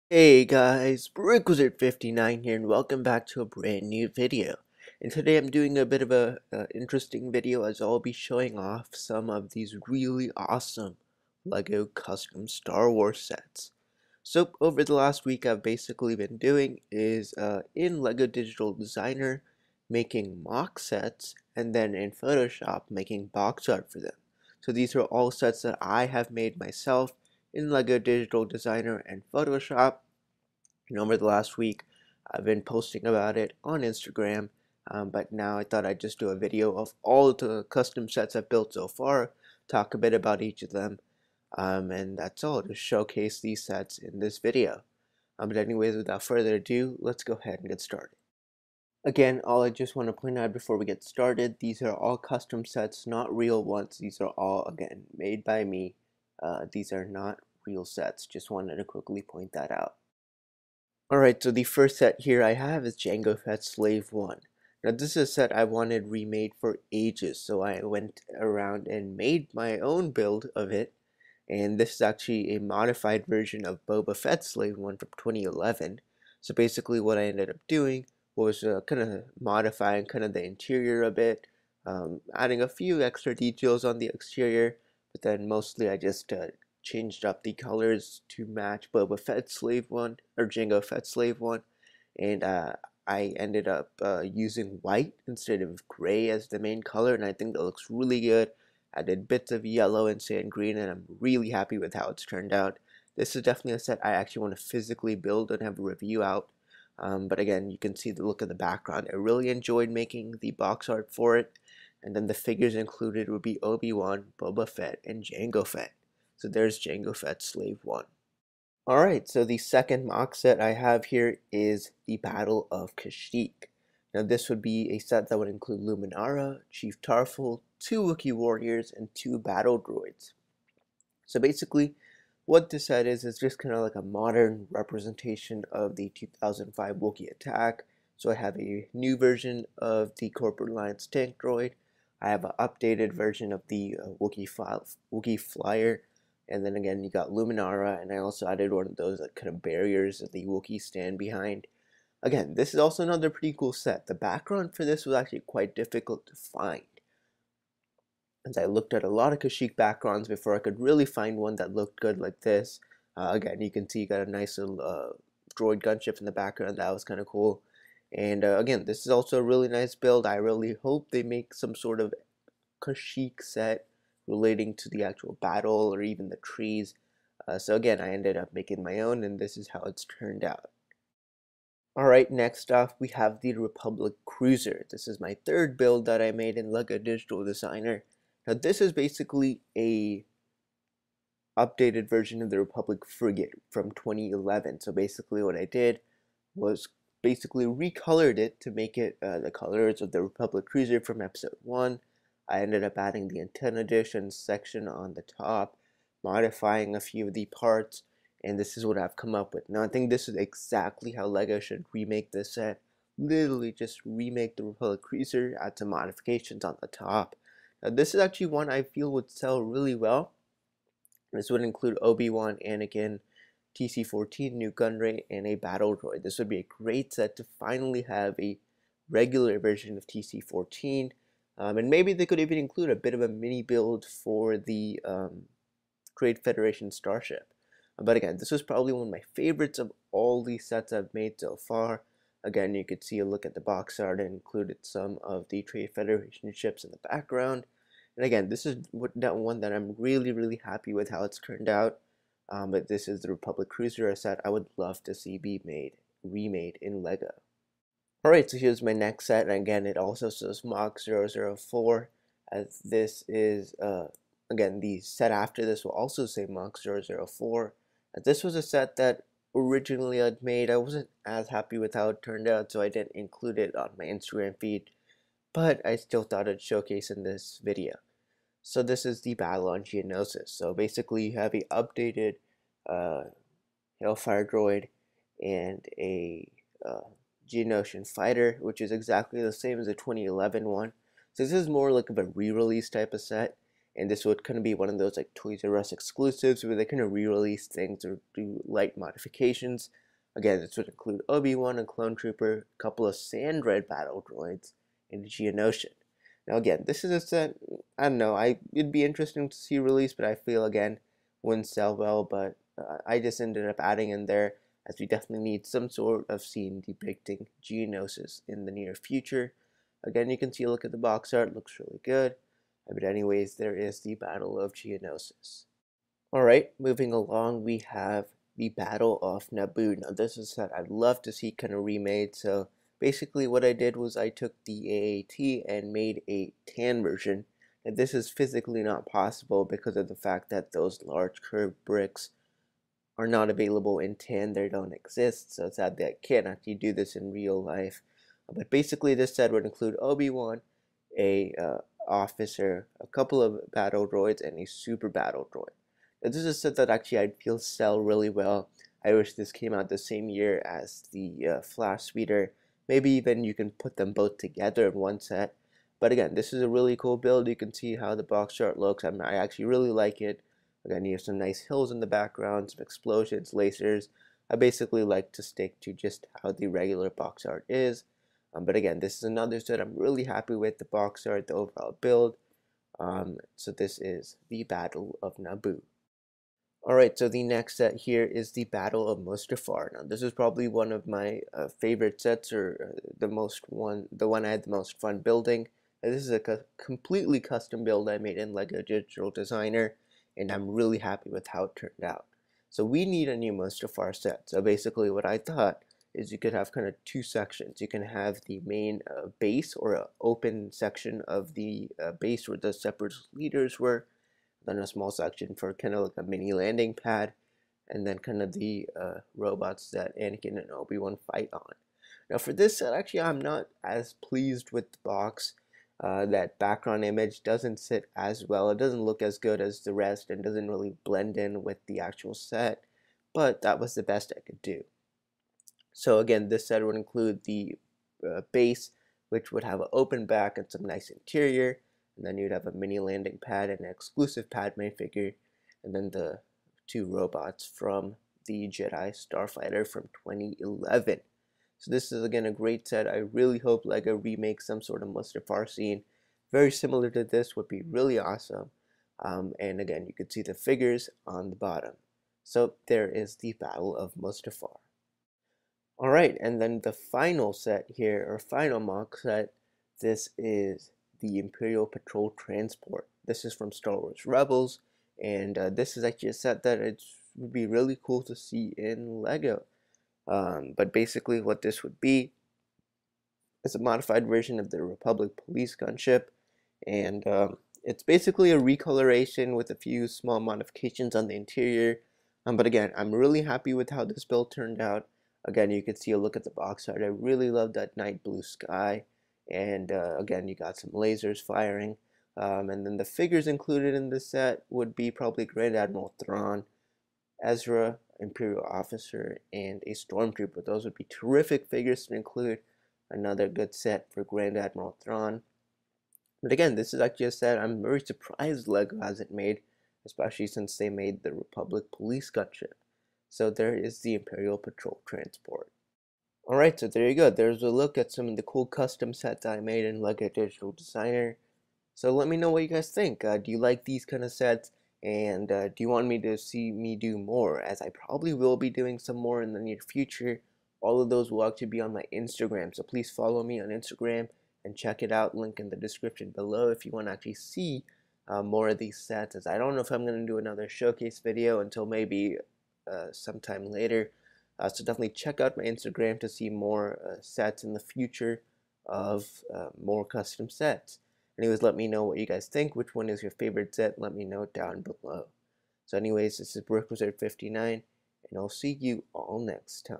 Hey guys, Brickwizard59 here and welcome back to a brand new video. And today I'm doing a bit of a interesting video as I'll be showing off some of these really awesome LEGO custom Star Wars sets. So over the last week I've basically been doing is in LEGO Digital Designer making mock sets and then in Photoshop making box art for them. So these are all sets that I have made myself in LEGO Digital Designer and Photoshop. And over the last week, I've been posting about it on Instagram, but now I thought I'd just do a video of all the custom sets I've built so far, talk a bit about each of them, and that's all, just showcase these sets in this video. But anyways, without further ado, let's go ahead and get started. Again, all I just want to point out before we get started, these are all custom sets, not real ones. These are all, again, made by me. These are not real sets. Just wanted to quickly point that out. Alright, so the first set here I have is Jango Fett Slave 1. Now this is a set I wanted remade for ages, so I went around and made my own build of it. And this is actually a modified version of Boba Fett Slave 1 from 2011. So basically what I ended up doing was kind of modifying kind of the interior a bit, adding a few extra details on the exterior, but then mostly I just changed up the colors to match Boba Fett Slave 1 or Jango Fett Slave 1, and I ended up using white instead of gray as the main color, and I think that looks really good. I did bits of yellow and sand green, and I'm really happy with how it's turned out. This is definitely a set I actually want to physically build and have a review out. But again, you can see the look of the background. I really enjoyed making the box art for it, and then the figures included would be Obi-Wan, Boba Fett, and Jango Fett. So there's Jango Fett Slave 1. Alright, so the second mock set I have here is the Battle of Kashyyyk. Now this would be a set that would include Luminara, Chief Tarful, 2 Wookiee warriors, and 2 battle droids. So basically, what this set is just kind of like a modern representation of the 2005 Wookiee attack. So I have a new version of the Corporate Alliance tank droid. I have an updated version of the Wookiee flyer. And then again, you got Luminara, and I also added one of those like kind of barriers that the Wookiees stand behind. Again, this is also another pretty cool set. The background for this was actually quite difficult to find, as I looked at a lot of Kashyyyk backgrounds before I could really find one that looked good like this. Again, you can see you got a nice little droid gunship in the background. That was kind of cool. And again, this is also a really nice build. I really hope they make some sort of Kashyyyk set relating to the actual battle or even the trees. So again, I ended up making my own, and this is how it's turned out. Alright, next off we have the Republic Cruiser. This is my third build that I made in LEGO Digital Designer. Now this is basically a updated version of the Republic Frigate from 2011. So basically what I did was basically recolored it to make it the colors of the Republic Cruiser from episode 1. I ended up adding the antenna dish and section on the top, modifying a few of the parts, and this is what I've come up with. Now I think this is exactly how LEGO should remake this set. Literally just remake the Republic Cruiser, add some modifications on the top. Now this is actually one I feel would sell really well. This would include Obi-Wan, Anakin, TC-14, new gun rate, and a battle droid. This would be a great set to finally have a regular version of TC-14. And maybe they could even include a bit of a mini build for the Great Federation starship. But again, this was probably one of my favorites of all these sets I've made so far. Again, you could see a look at the box art and included some of the Trade Federation ships in the background. And again, this is that one that I'm really happy with how it's turned out. But this is the Republic Cruiser, a set I would love to see be remade in LEGO. Alright, so here's my next set, and again, it also says Mach 004, as this is, again, the set after this will also say Mach 004. This was a set that originally I'd made. I wasn't as happy with how it turned out, so I didn't include it on my Instagram feed, but I still thought I'd showcase in this video. So this is the battle on Geonosis. So basically you have a updated Hellfire droid and a Geonosian fighter, which is exactly the same as the 2011 one. So this is more like of a re-release type of set, and this would kind of be one of those like Toys R Us exclusives where they kind of re-release things or do light modifications. Again, this would include Obi-Wan, a clone trooper, a couple of Sand Red battle droids, and a Geonosis. Now again, this is a set, I don't know, it'd be interesting to see release, but I feel again wouldn't sell well, but I just ended up adding in there as we definitely need some sort of scene depicting Geonosis in the near future. Again, you can see a look at the box art, looks really good. But anyways, there is the Battle of Geonosis. Alright, moving along, we have the Battle of Naboo. Now this is a set I'd love to see kind of remade, so basically what I did was I took the AAT and made a tan version. And this is physically not possible because of the fact that those large curved bricks are not available in tan, they don't exist, so it's sad that I can't actually do this in real life. But basically this set would include Obi-Wan, a officer, a couple of battle droids, and a super battle droid. Now, this is a set that actually I feel sell really well. I wish this came out the same year as the Flash Speeder. Maybe even you can put them both together in one set. But again, this is a really cool build. You can see how the box art looks. I actually really like it. Again, you have some nice hills in the background, some explosions, lasers. I basically like to stick to just how the regular box art is. But again, this is another set I'm really happy with, the box art, the overall build. So this is the Battle of Naboo. Alright, so the next set here is the Battle of Mustafar. Now this is probably one of my favorite sets, or the one I had the most fun building. Now, this is a completely custom build I made in LEGO Digital Designer, and I'm really happy with how it turned out. So we need a new Mustafar set. So basically what I thought is you could have kind of two sections. You can have the main base, or an open section of the base where the separatist leaders were, then a small section for kind of like a mini landing pad, and then kind of the robots that Anakin and Obi-Wan fight on. Now for this set, actually I'm not as pleased with the box. That background image doesn't sit as well. It doesn't look as good as the rest and doesn't really blend in with the actual set, but that was the best I could do. So again, this set would include the base, which would have an open back and some nice interior, and then you'd have a mini landing pad and an exclusive Padme figure, and then the two robots from the Jedi Starfighter from 2011. So this is again a great set. I really hope LEGO remakes some sort of Mustafar scene very similar to this. Would be really awesome. And again, you can see the figures on the bottom. So there is the Battle of Mustafar. Alright, and then the final set here, or final mock set, this is the Imperial Patrol Transport. This is from Star Wars Rebels, and this is actually a set that it would be really cool to see in LEGO. But basically what this would be is a modified version of the Republic Police gunship, and it's basically a recoloration with a few small modifications on the interior. But again, I'm really happy with how this build turned out. Again, you can see a look at the box art. I really love that night blue sky, and again, you got some lasers firing. And then the figures included in this set would be probably Grand Admiral Thrawn, Ezra, Imperial Officer, and a Stormtrooper. Those would be terrific figures to include. Another good set for Grand Admiral Thrawn. But again, this is actually a set I'm very surprised LEGO hasn't made, especially since they made the Republic Police gunship. So there is the Imperial Patrol Transport. Alright, so there you go. There's a look at some of the cool custom sets I made in LEGO Digital Designer. So let me know what you guys think. Do you like these kind of sets? And do you want me to see me do more? As I probably will be doing some more in the near future. All of those will actually be on my Instagram. So please follow me on Instagram and check it out. Link in the description below if you want to actually see more of these sets. As I don't know if I'm going to do another showcase video until maybe sometime later. So definitely check out my Instagram to see more sets in the future of more custom sets. Anyways, let me know what you guys think. Which one is your favorite set? Let me know down below. So anyways, this is Brick Wizard 59, and I'll see you all next time.